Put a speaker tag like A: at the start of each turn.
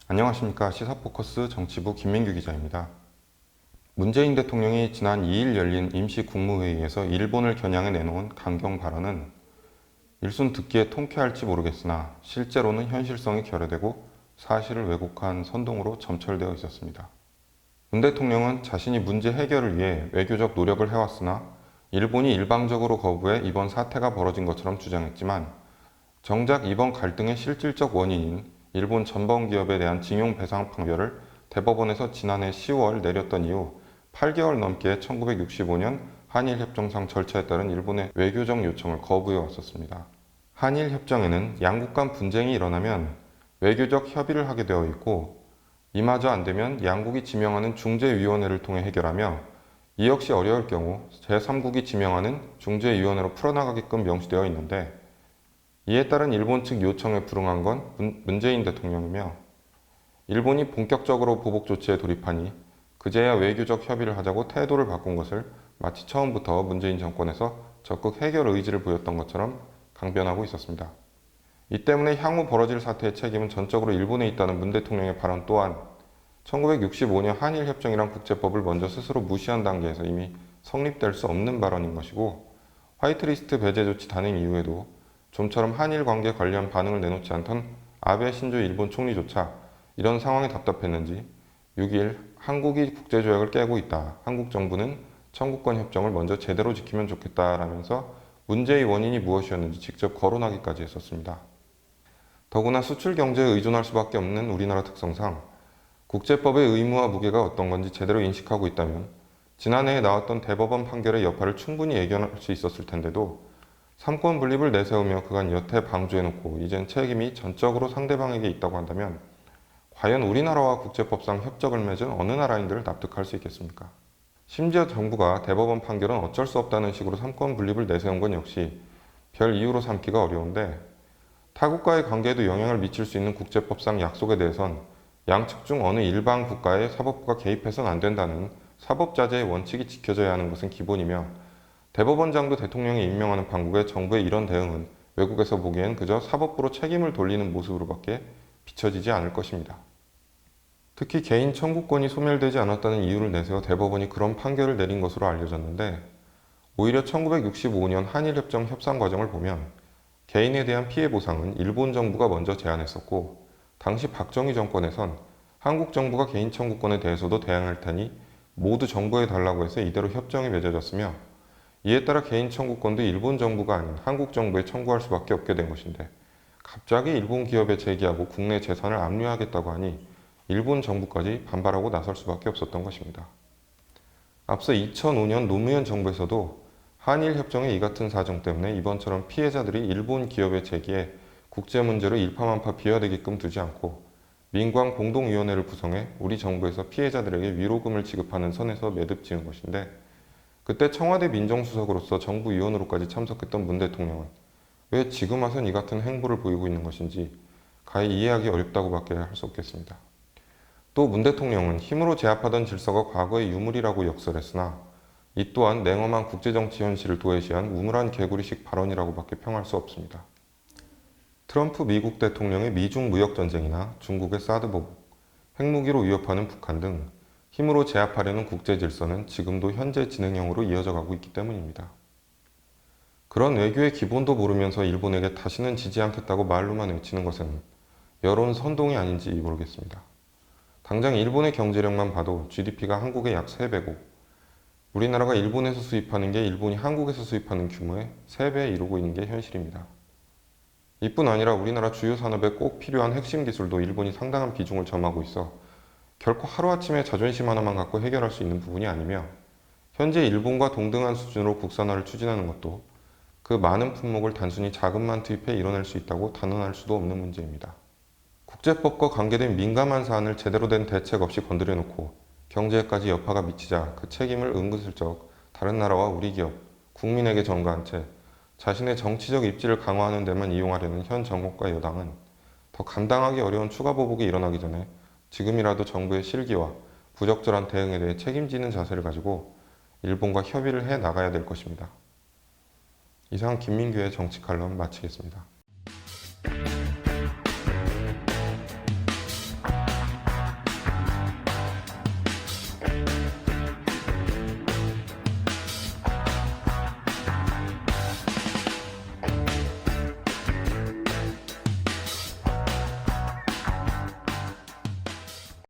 A: 안녕하십니까. 시사포커스 정치부 김민규 기자입니다. 문재인 대통령이 지난 2일 열린 임시국무회의에서 일본을 겨냥해 내놓은 강경 발언은 일순 듣기에 통쾌할지 모르겠으나 실제로는 현실성이 결여되고 사실을 왜곡한 선동으로 점철되어 있었습니다. 문 대통령은 자신이 문제 해결을 위해 외교적 노력을 해왔으나 일본이 일방적으로 거부해 이번 사태가 벌어진 것처럼 주장했지만 정작 이번 갈등의 실질적 원인인 일본 전범기업에 대한 징용 배상 판결을 대법원에서 지난해 10월 내렸던 이후 8개월 넘게 1965년 한일협정상 절차에 따른 일본의 외교적 요청을 거부해 왔었습니다. 한일협정에는 양국 간 분쟁이 일어나면 외교적 협의를 하게 되어 있고 이마저 안 되면 양국이 지명하는 중재위원회를 통해 해결하며 이 역시 어려울 경우 제3국이 지명하는 중재위원회로 풀어나가게끔 명시되어 있는데 이에 따른 일본 측 요청에 불응한 건 문재인 대통령이며 일본이 본격적으로 보복 조치에 돌입하니 그제야 외교적 협의를 하자고 태도를 바꾼 것을 마치 처음부터 문재인 정권에서 적극 해결 의지를 보였던 것처럼 강변하고 있었습니다. 이 때문에 향후 벌어질 사태의 책임은 전적으로 일본에 있다는 문 대통령의 발언 또한 1965년 한일협정이란 국제법을 먼저 스스로 무시한 단계에서 이미 성립될 수 없는 발언인 것이고 화이트리스트 배제 조치 단행 이후에도 좀처럼 한일 관계 관련 반응을 내놓지 않던 아베 신조 일본 총리조차 이런 상황에 답답했는지 6일 한국이 국제조약을 깨고 있다. 한국 정부는 청구권 협정을 먼저 제대로 지키면 좋겠다라면서 문제의 원인이 무엇이었는지 직접 거론하기까지 했었습니다. 더구나 수출 경제에 의존할 수밖에 없는 우리나라 특성상 국제법의 의무와 무게가 어떤 건지 제대로 인식하고 있다면 지난해에 나왔던 대법원 판결의 여파를 충분히 예견할 수 있었을 텐데도 삼권 분립을 내세우며 그간 여태 방조해놓고 이젠 책임이 전적으로 상대방에게 있다고 한다면 과연 우리나라와 국제법상 협정을 맺은 어느 나라인들을 납득할 수 있겠습니까? 심지어 정부가 대법원 판결은 어쩔 수 없다는 식으로 삼권 분립을 내세운 건 역시 별 이유로 삼기가 어려운데 타국과의 관계에도 영향을 미칠 수 있는 국제법상 약속에 대해선 양측 중 어느 일방 국가의 사법부가 개입해서는 안 된다는 사법자제의 원칙이 지켜져야 하는 것은 기본이며 대법원장도 대통령이 임명하는 판국의 정부의 이런 대응은 외국에서 보기엔 그저 사법부로 책임을 돌리는 모습으로밖에 비춰지지 않을 것입니다. 특히 개인 청구권이 소멸되지 않았다는 이유를 내세워 대법원이 그런 판결을 내린 것으로 알려졌는데 오히려 1965년 한일협정 협상 과정을 보면 개인에 대한 피해 보상은 일본 정부가 먼저 제안했었고 당시 박정희 정권에선 한국 정부가 개인 청구권에 대해서도 대항할 테니 모두 정부에 달라고 해서 이대로 협정이 맺어졌으며 이에 따라 개인 청구권도 일본 정부가 아닌 한국 정부에 청구할 수밖에 없게 된 것인데 갑자기 일본 기업에 제기하고 국내 재산을 압류하겠다고 하니 일본 정부까지 반발하고 나설 수밖에 없었던 것입니다. 앞서 2005년 노무현 정부에서도 한일 협정의 이 같은 사정 때문에 이번처럼 피해자들이 일본 기업에 제기해 국제 문제로 일파만파 비화되게끔 두지 않고 민관 공동위원회를 구성해 우리 정부에서 피해자들에게 위로금을 지급하는 선에서 매듭 지은 것인데 그때 청와대 민정수석으로서 정부위원으로까지 참석했던 문 대통령은 왜 지금 와선 이 같은 행보를 보이고 있는 것인지 가히 이해하기 어렵다고밖에 할 수 없겠습니다. 또 문 대통령은 힘으로 제압하던 질서가 과거의 유물이라고 역설했으나 이 또한 냉엄한 국제정치 현실을 도외시한 우물한 개구리식 발언이라고밖에 평할 수 없습니다. 트럼프 미국 대통령의 미중 무역전쟁이나 중국의 사드 보복, 핵무기로 위협하는 북한 등 힘으로 제압하려는 국제 질서는 지금도 현재 진행형으로 이어져 가고 있기 때문입니다. 그런 외교의 기본도 모르면서 일본에게 다시는 지지 않겠다고 말로만 외치는 것은 여론 선동이 아닌지 모르겠습니다. 당장 일본의 경제력만 봐도 GDP가 한국의 약 3배고 우리나라가 일본에서 수입하는 게 일본이 한국에서 수입하는 규모의 3배에 이르고 있는 게 현실입니다. 이뿐 아니라 우리나라 주요 산업에 꼭 필요한 핵심 기술도 일본이 상당한 비중을 점하고 있어 결코 하루아침에 자존심 하나만 갖고 해결할 수 있는 부분이 아니며 현재 일본과 동등한 수준으로 국산화를 추진하는 것도 그 많은 품목을 단순히 자금만 투입해 이뤄낼 수 있다고 단언할 수도 없는 문제입니다. 국제법과 관계된 민감한 사안을 제대로 된 대책 없이 건드려 놓고 경제에까지 여파가 미치자 그 책임을 은근슬쩍 다른 나라와 우리 기업, 국민에게 전가한 채 자신의 정치적 입지를 강화하는 데만 이용하려는 현 정권과 여당은 더 감당하기 어려운 추가 보복이 일어나기 전에 지금이라도 정부의 실기와 부적절한 대응에 대해 책임지는 자세를 가지고 일본과 협의를 해 나가야 될 것입니다. 이상 김민규의 정치 칼럼 마치겠습니다.